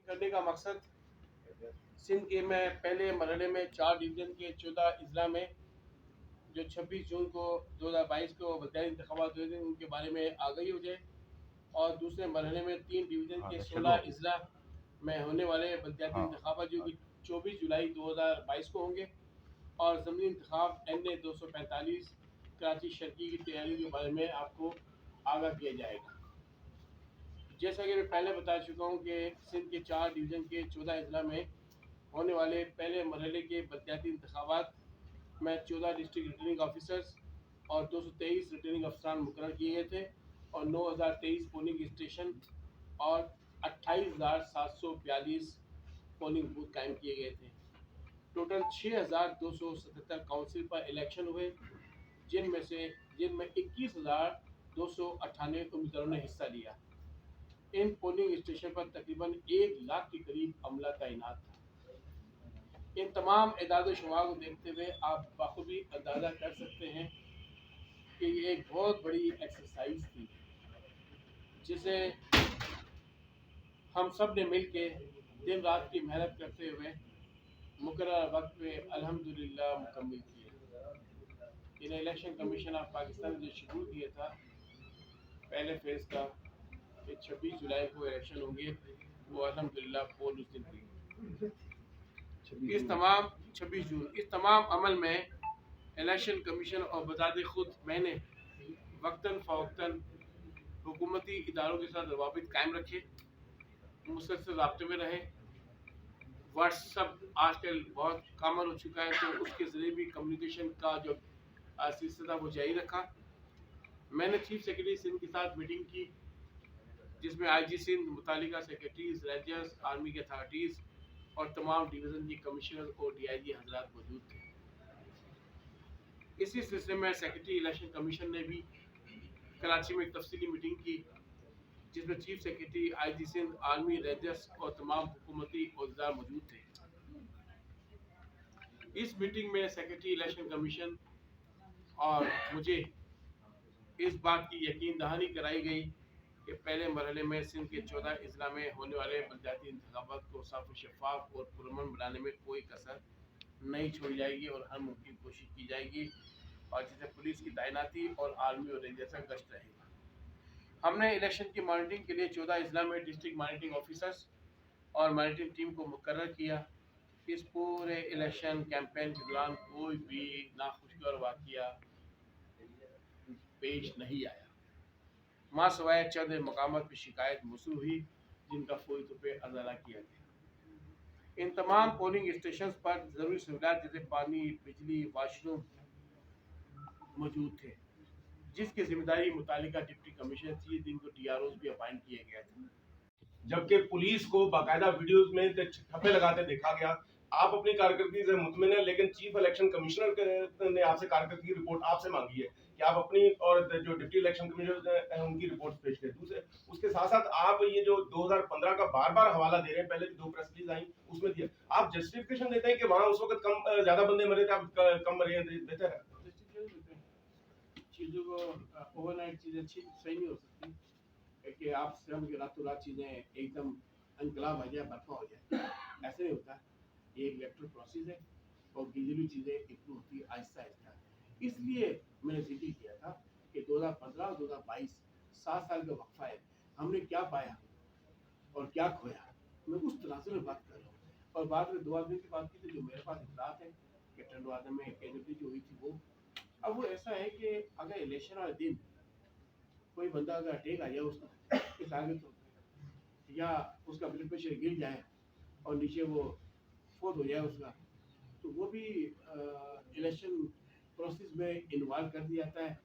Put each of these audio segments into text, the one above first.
करने का मकसद सिंध के में पहले मरहले में 4 डिवीज़न के 14 अजला में जो 26 जून को 2022 को बलदियाती इंतखाबात हुए थे उनके बारे में आगाही हो जाए, और दूसरे मरहले में 3 डिवीज़न के 16 अजला में होने वाले बलदियाती इंतखाबात जो कि 24 जुलाई 2022 को होंगे, और ज़मीनी इंतखाब NA 245 कराची शर्की की तैयारी के बारे में आपको आगाह किया जाएगा। जैसा कि मैं पहले बता चुका हूँ कि सिंध के 4 डिवीज़न के 14 अजला में होने वाले पहले मरहले के बलदियाती इंतखाबात में 14 डिस्ट्रिक्ट रिटर्निंग ऑफिसर्स और 223 रिटर्निंग अफसरान मुकर्रर किए गए थे, और 9023 पोलिंग स्टेशन और 28,742 पोलिंग बूथ कायम किए गए थे। टोटल 6,277 काउंसिल पर इलेक्शन हुए, जिनमें 21,298 उम्मीदवारों ने हिस्सा लिया। इन पोलिंग स्टेशन पर तकरीबन 1 लाख के करीब अमला तैनात था। इन तमाम एदाद शुमार को देखते हुए आप बखूबी अंदाज़ा कर सकते हैं कि ये एक बहुत बड़ी एक्सरसाइज थी, जिसे हम सब ने मिल के दिन रात की मेहनत करते हुए मुकर्रर वक्त पे अल्हम्दुलिल्लाह मुकम्मल किए। इन इलेक्शन कमीशन ऑफ पाकिस्तान ने जो शेड्यूल दिया था पहले फेज़ का कि 26 जुलाई को इलेक्शन होंगे, वो अल्हम्दुलिल्लाह पोल उस दिन हुई। इस तमाम 26 जून इस तमाम अमल में इलेक्शन कमीशन और बजाते खुद मैंने वक्तन फ़वक्तन हुकूमती इदारों के साथ रवाबित कायम रखे, मुसलसल राब्ते में रहे। व्हाट्सअप आजकल बहुत कॉमन हो चुका है, तो उसके ज़रिए भी कम्युनिकेशन का जो सिलसिला वो जारी रखा। मैंने चीफ सेक्रेटरी सिंध के साथ मीटिंग की, जिसमें IG सिंध, मुतालिका सेक्रेटरीज, रेंजर्स, आर्मी के अथॉरिटीज़ और तमाम डिवीज़न के कमिश्नर और DIG हजरात मौजूद थे। इसी सिलसिले में सेक्रेटरी इलेक्शन कमीशन ने भी कराची में एक तफसीली मीटिंग की, जिसमें chief secretary, IG Sindh, army, rangers और तमाम हुकूमती अहदेदार मौजूद थे। इस मीटिंग में सेक्रेटरी इलेक्शन कमीशन और मुझे इस बात की यकीन दहानी कराई गई कि पहले मरहले में सिंध के 14 अजला में होने वाले बलदियाती इंतखाबात को साफ शफाफ और पुरअमन बनाने में कोई कसर नहीं छोड़ी जाएगी और हर मुमकिन कोशिश की जाएगी, और जिससे पुलिस की तैनाती और आर्मी और रेंजर्स का गश्त रहेगा। हमने इलेक्शन की मॉनिटरिंग के लिए 14 अजला में डिस्ट्रिक्ट मॉनिटरिंग ऑफिसर्स और मॉनिटरिंग टीम को मुकर्रर किया। इस पूरे इलेक्शन कैंपेन के दौरान कोई भी नाखुशगवार वाक़या पेश नहीं आया, माँ सवाए चंद मकामात पर शिकायत मौसूल हुई, जिनका फौरी तौर पर अजाला किया गया। इन तमाम पोलिंग स्टेशन पर ज़रूरी सहूलियात जैसे पानी, बिजली, वाशरूम मौजूद थे, जिसकी जिम्मेदारी मुतालिका डिप्टी कमिश्नर थी, जिनको DROs भी अपॉइंट किए गए थे। जबकि पुलिस को बाकायदा वीडियोस में ठप्पे लगाते देखा गया। आप अपनी कारकर्दगी से मुतमिन है, लेकिन चीफ इलेक्शन कमिश्नर ने आपसे कारकर्दगी की रिपोर्ट आपसे मांगी है कि आप अपनी और जो डिप्टी इलेक्शन कमिश्नर हैं उनकी रिपोर्ट पेश करें। दूसरे उसके साथ साथ आप ये जो 2015 का बार बार हवाला दे रहे हैं, पहले भी 2 प्रेस रिलीज आई उसमें दिया, आप जस्टिफिकेशन देते हैं कि वहां उस वक्त कम ज्यादा बंदे मरे थे, आप कम मरे हैं, बेहतर है। चीज़ों को ओवरनाइट चीज़ें सही नहीं हो सकती कि आप स्वयं की रातों रात चीज़ें एकदम इनकलाब आ जाए, बर्फा हो जाए, ऐसे नहीं होता। ये एक इलेक्ट्रल प्रोसेस है और गिरी चीज़ें इम्प्रूव होती है आहिस्ता आहिस्ता। इसलिए मैंने जिक्र किया था कि 2015 और 2022 7 साल का वक्फा है, हमने क्या पाया और क्या खोया, मैं उस तरह से मैं बात कर रहा हूँ। और बाद में 2 आदमी की बात की थी, जो मेरे पास इतलात है कि टंडवादा में कैजुअलिटी जो हुई थी वो, अब वो ऐसा है कि अगर इलेक्शन वाले दिन कोई बंदा अगर अटैक आ जाए उसका इस आगे, तो या उसका ब्लड प्रेशर गिर जाए और नीचे वो फोत हो जाए उसका, तो वो भी इलेक्शन प्रोसेस में इन्वॉल्व कर दिया जाता है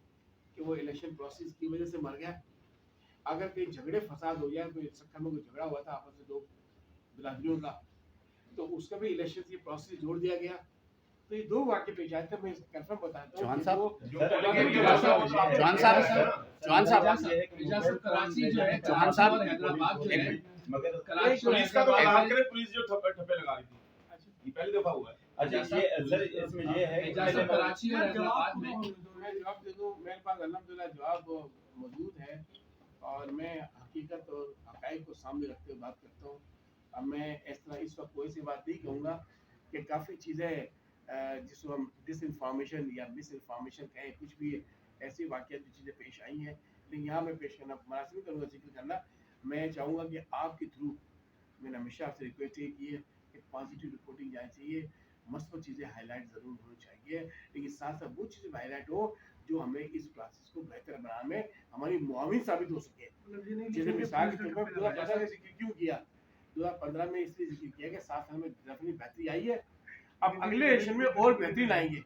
कि वो इलेक्शन प्रोसेस की वजह से मर गया। अगर कहीं झगड़े फसाद हो जाए, कोई सक्का में कोई झगड़ा हुआ था आपस में 2 बिरादरियों का, तो उसका भी इलेक्शन की प्रोसेस जोड़ दिया गया। तो ये 2 वाक़ये पेश आए थे, मैं कंफर्म बताता हूँ। चौहान साहब कराची जो है, चौहान साहब और हैदराबाद जो है, मगर पुलिस का तो आधार करे, पुलिस जो ठप्पे लगा रही थी, ये पहली दफा हुआ है। अच्छा, ये सर इसमें ये है कि कराची और हैदराबाद में मैं जवाब दे दूं, मेरे पास अल्हम्दुलिल्लाह जवाब मौजूद है और मैं हकीकत और हक़ाइक़ को सामने रखते हुए बात करता हूँ। अब मैं इस तरह इस वक्त कोई सी बात नहीं कहूँगा कि काफ़ी चीज़ें जिसको हम डिस इंफॉर्मेशन या मिस इंफॉर्मेशन कहें, कुछ भी ऐसी वाक़यात जो चीज़ें पेश आई हैं, लेकिन यहाँ मैं पेश करना मुनासिब करूँगा जिक्र करना। मैं चाहूँगा कि आपके थ्रू मैंने हमेशा आपसे रिक्वेस्ट ये की है कि पॉजिटिव रिपोर्टिंग जानी चाहिए, मस्बत चीज़ें हाईलाइट ज़रूर होनी चाहिए, लेकिन साथ साथ वो चीज़ें हाईलाइट हो जो हमें इस क्लासेस को बेहतर बनाने में हमारी मुआविन साबित हो सके। जैसे मिसाल के तौर पर 2015 में जिक्र क्यों किया, 2015 में इसलिए जिक्र किया कि 7 साल में डेफिनेटली बेहतरी आई है, अब अगले एडिशन में और बेहतरी लाएंगे।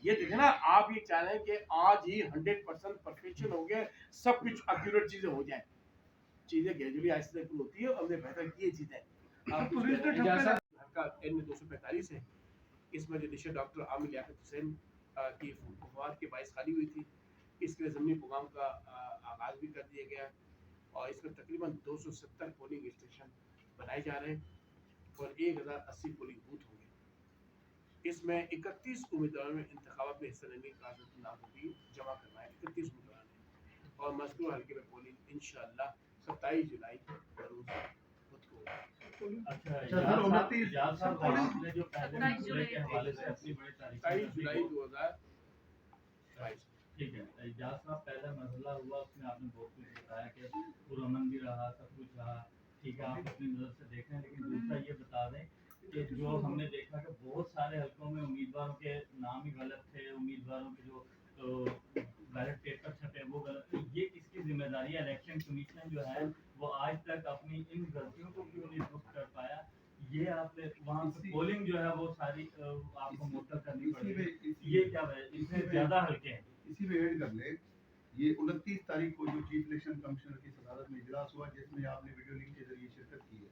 ये देखे ना, आप ये चाह रहे हैं कि आज ही 100% परफेक्शन हो गया, सब कुछ एक्यूरेट चीजें हो जाए, चीजें ग्रेजुअली आहिस्ते आहिस्ते होती है और हमने बेहतर की चीजें। का एन 245 है, इसमें जुडिशियल डॉक्टर आमिर लियाकत हुसैन की वफात के बाइस खाली हुई थी, इसके लिए ज़मीनी प्रोग्राम का आगाज़ भी कर दिया गया और इसमें तकरीबन 270 पोलिंग स्टेशन बनाए जा रहे हैं और 1080 पोलिंग बूथ होंगे। इसमें 31 उम्मीदवारों में इंतखाबात में हिस्सा लेने का नाम भी जमा करना है, 31 उम्मीदवार ने, और मज़कूर हल्के में पोलिंग इंशाअल्लाह 27 जुलाई को अच्छा सर, 29 आपने जो पहले मसले के हवाले से अपनी बड़ी तारीफ 27 जुलाई 2022। ठीक है, एजाज साहब पहला मसला हुआ उसमें आपने बहुत कुछ बताया कि पुरअमन भी रहा, सब कुछ रहा, ठीक है, आप अपनी नज़र से देखें, लेकिन दूसरा ये बता दें कि जो हमने देखा कि बहुत सारे हलकों में उम्मीदवारों के नाम ही गलत थे, उम्मीदवारों के जो बैलेट पेपर छपे वो गलत, ये किसकी जिम्मेदारी है? इलेक्शन कमीशन जो है वो आज तक अपनी इन गलतियों को क्यों नहीं दुरुस्त कर पाया? ये आपने वहाँ पे पोलिंग जो है वो सारी आपको मुअत्तल करनी पड़ेगी, ये क्या है? इसमें ज़्यादा हल्के हैं। इसी में ऐड कर ले, ये 29 तारीख को जो चीफ इलेक्शन कमिश्नर की सदारत में इजलास हुआ जिसमें आपने वीडियो लिंक के जरिए शिरकत की है,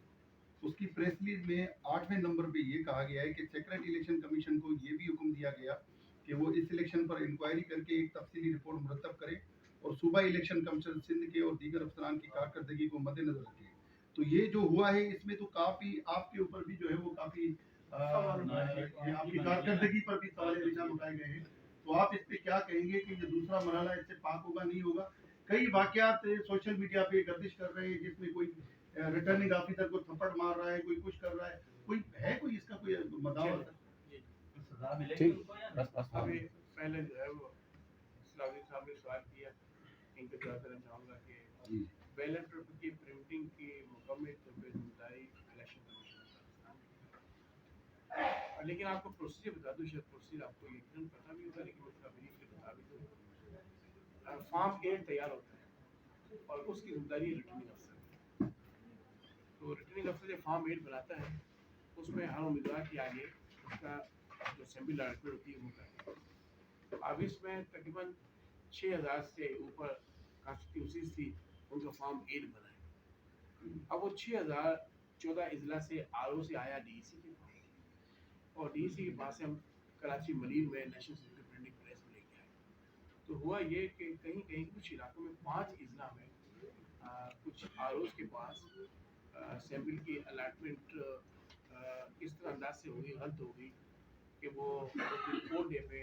उसकी प्रेस रिलीज में 8वें नंबर पे ये कहा गया है कि सेक्रेटरी इलेक्शन कमीशन को ये भी हुक्म दिया गया कि वो इस इलेक्शन पर इंक्वायरी करके एक तफसीली रिपोर्ट मुरतब करे और सूबा इलेक्शन कमीशन सिंध के और दीगर अफसरान की कारकर्दगी को मद्देनजर रखे। तो ये जो हुआ है इसमें तो काफ़ी आपके ऊपर भी जो है वो काफ़ी आपकी कारकर्दगी पर भी सवाल निशान उठाए गए हैं। तो आप इस पे क्या कहेंगे कि ये दूसरा मरहला इससे पाक होगा नहीं होगा? कई वाकयात सोशल मीडिया पे गर्दिश कर रहे हैं जिसमें कोई रिटर्निंग ऑफिसर को थप्पड़ मार रहा है, कोई कुछ कर रहा है, कोई है कोई इसका कोई मदावत? सजा मिलेगी उनको या नहीं? अभी पहले जो है वो इस्लामी साहब ने सवाल किया, इनके जवाब देना चाहूँगा कि बैलेट पेपर की प्रिंटिंग की मुकम्मल जिम्मेदारी इलेक्शन कमीशन है, लेकिन आपको प्रोसीजर बता दूँ, शायद प्रोसीजर आपको यकीनन पता भी होगा, लेकिन उसका ब्रीफली बता भी दूँ। फॉर्म 8 तैयार होता है और उसकी जिम्मेदारी रिटर्निंग अफसर है। तो रिटर्निंग अफसर जब फॉर्म 8 बनाता है उसमें हर उम्मीदवार के आगे उसका जो असेंबली अलॉटमेंट होती है वो करता है। अब इसमें तकरीबन 6000 से ऊपर कॉन्स्टिट्यूंसीज थी, उनका फॉर्म 8 बना है। अब वो 6014 इजला से आरओ से आया डीईसी के पास, और डीईसी के पास से हम कराची मरीन में नेशनल सिक्योरिटी प्रिंटिंग प्रेस में लेके आए। तो हुआ ये कि कहीं कहीं कुछ इलाकों में 5 इजला में कुछ आरओस के पास असेंबली की अलॉटमेंट इस तरह अंदाज से हो गई, गलत हो गई कि वो रिपोर्ट डे पे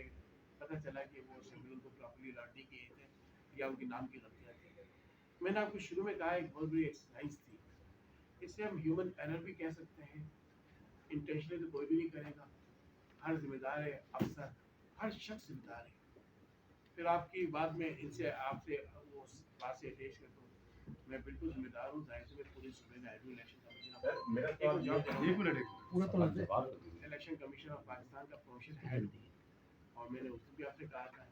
पता चला कि वो असेंबली उनको प्रॉपर्ली अलॉट नहीं किए थे या उनके नाम की गलतियाँ थी। मैंने आपको शुरू में कहा एक बहुत बड़ी एक्सरसाइज थी, इसे हम ह्यूमन एरर भी कह सकते हैं, इंटेंशनली तो कोई भी नहीं करेगा, हर जिम्मेदार है अफसर, हर शख्स जिम्मेदार है। फिर आपकी बात में इनसे आपसे वो बात से अटैच कर दूँ, मैं बिल्कुल जिम्मेदार हूँ, जाहिर से पूरी सूबे में इलेक्शन कमीशन मेरा इलेक्शन कमीशन ऑफ पाकिस्तान का प्रोफेशन हेड हूँ, और मैंने उस दिन भी आपसे कहा था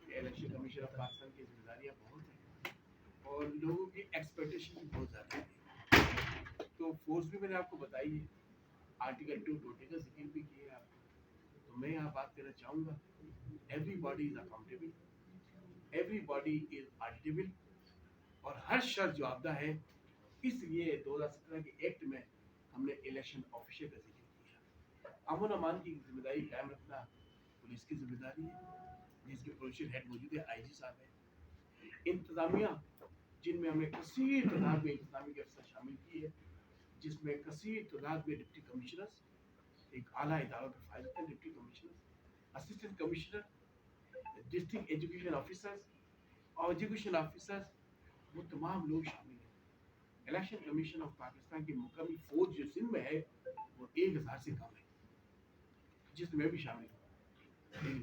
कि इलेक्शन कमीशन ऑफ पाकिस्तान की जिम्मेदारियाँ बहुत हैं और लोगों की एक्सपेक्टेशन भी बहुत ज़्यादा है। तो फोर्स भी मैंने आपको बताई है, आर्टिकल 220 का जिक्र भी किया है आपको। तो मैं यहाँ बात करना चाहूँगा, everybody is accountable, everybody is auditable, और हर शख्स जवाबदा है। इसलिए 2017 के एक्ट में हमने इलेक्शन ऑफिसर का जिक्र किया। अमन अमान की जिम्मेदारी कायम रखना पुलिस की जिम्मेदारी है, जिसके प्रोविजन हेड मौजूद है आईजी साहब है। इंतजामिया जिनमें हमने कसीर तादाद में इंतजामी के अफसर शामिल किए हैं, जिसमें कसीर तादाद में डिप्टी कमिश्नर्स, एक आला इदारों के फाइल होते हैं deputy commissioner, assistant commissioner, district education officers और एजुकेशन ऑफिसर्स, वो तमाम लोग शामिल हैं। इलेक्शन कमीशन ऑफ पाकिस्तान की मुकम्मल फौज जो सिंध में है वो 1000 से कम है, जिसमें मैं भी शामिल हूँ।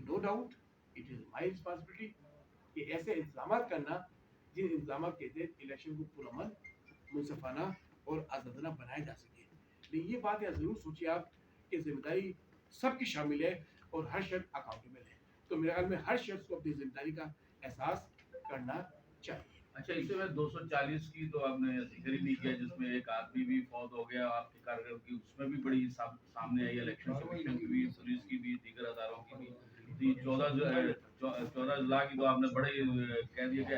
No doubt it is my responsibility कि ऐसे इंतजाम करना जिन इंतजाम के तहत इलेक्शन को पुरअमन, मुनसफाना और आज़ादाना बनाया जा सके। लेकिन ये बात ज़रूर सोचिए आप कि जिम्मेदारी सबकी शामिल है और हर शख्स अकाउंटेबल है। तो मेरे ख्याल में हर शख्स को अपनी जिम्मेदारी का एहसास करना चाहिए। अच्छा, इससे में 240 की तो आपने जिक्र ही नहीं किया, जिसमें एक आदमी भी फौत हो गया आपके कार्यकर्ता की, उसमें भी बड़ी सामने आई इलेक्शन कमीशन की भी, पुलिस की भी, दीगर अदारों की भी। 14 जुलाई की तो आपने बड़े कह दिया कि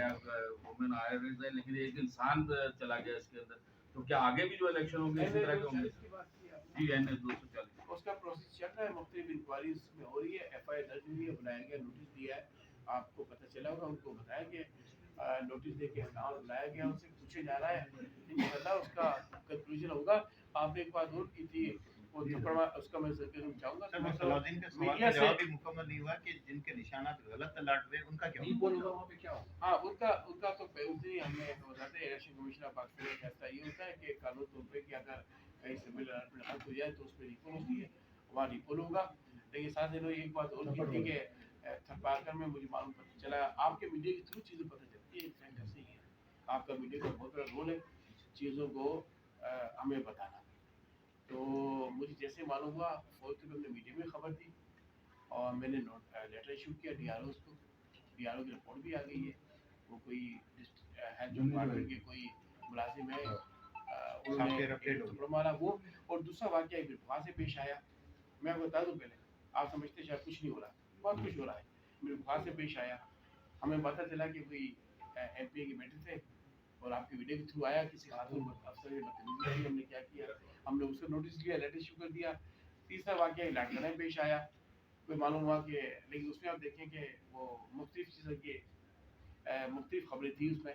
वुमेन आयरन है, लेकिन एक इंसान चला गया इसके अंदर। तो क्या आगे भी जो इलेक्शन होंगे इसी तरह के होंगे? जी, NA 240 उसका प्रोसेस चल रहा है, मुख्तलिफ इंक्वायरीज में हो रही है, FIR दर्ज हुई है, बुलाया गया, नोटिस दिया है, आपको पता चला होगा, उनको बताया गया, नोटिस दे के नाम बुलाया गया, उनसे पूछे जा रहा है, इंशाल्लाह उसका कंक्लूजन होगा। आपने एक बात और की थी, वो थप्पड़ उसका मैं जिक्र चाहूंगा। सर, मैं सलाउद्दीन के सवाल का जवाब भी मुकम्मल नहीं हुआ कि जिनके निशानात गलत लड़ रहे उनका क्या होगा? हाँ, उनका तो उस दिन हमने बताते हैं, इलेक्शन कमीशन ऑफ पाकिस्तान का फैसला ये होता है कि कानून तौर पे कि अगर कहीं सिविल अलर्ट हल हो जाए तो उस पर रिपोल होती है, वहाँ रिपोल होगा। लेकिन साथ ही एक बात और की थी कि थरपाकर में मुझे मालूम पता चला, आपके मीडिया के थ्रू चीज़ें पता चलती है, फैक्ट ऐसे ही है, आपका मीडिया का बहुत बड़ा रोल है चीज़ों को हमें बताना। तो मुझे जैसे मालूम हुआ फौज तो हमने मीडिया में खबर दी और मैंने लेटर इशू किया DROs को, DRO की रिपोर्ट भी आ गई है, वो कोई हेल्थ डिपार्टमेंट के कोई मुलाजिम है, उन्होंने मारा वो। और दूसरा वाक़या एक वहाँ से पेश आया, मैं आपको बता दूँ पहले, आप समझते शायद कुछ नहीं हो रहा, बहुत कुछ हो रहा है। मेरे वहाँ से पेश आया, हमें पता चला कि कोई MP के बेटे थे और आपके वीडियो के थ्रू आया, किसी खातून अफसर ने बदतमीजी की, हमने क्या किया, हमने उसका नोटिस लिया, लेटर इशू कर दिया। तीसरा वाक़या लाठगढ़ पेश आया, कोई मालूम हुआ कि, लेकिन उसमें आप देखें कि वो मुख्तलिफ चीज़ों की मुख्तलिफ खबरें थी उसमें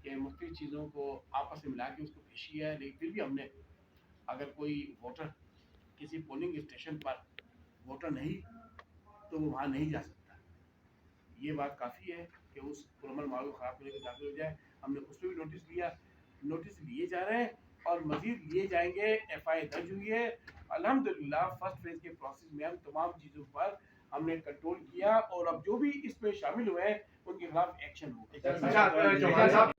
कि मुख्तलिफ चीज़ों को आपस में मिला के उसको पेश किया है। लेकिन फिर भी हमने, अगर कोई वोटर किसी पोलिंग स्टेशन पर वोटर नहीं तो वो वहाँ नहीं जा सकता, ये बात काफ़ी है कि उस पुरअमन माहौल को ख़राब करने के दाखिल हो जाए। हमने उस पर भी नोटिस लिया, नोटिस लिए जा रहे हैं और मज़ीद लिए जाएंगे। FIR दर्ज हुई है अल्हम्दुलिल्लाह। फर्स्ट फेज के प्रोसेस में हम तमाम चीज़ों पर हमने कंट्रोल किया और अब जो भी इसमें शामिल हुए हैं उनके खिलाफ एक्शन होगा। चौहान साहब,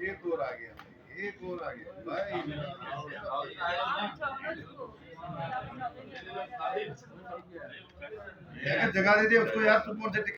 एक और आ गया भाई। जगह दे दे उसको यार, सुपर से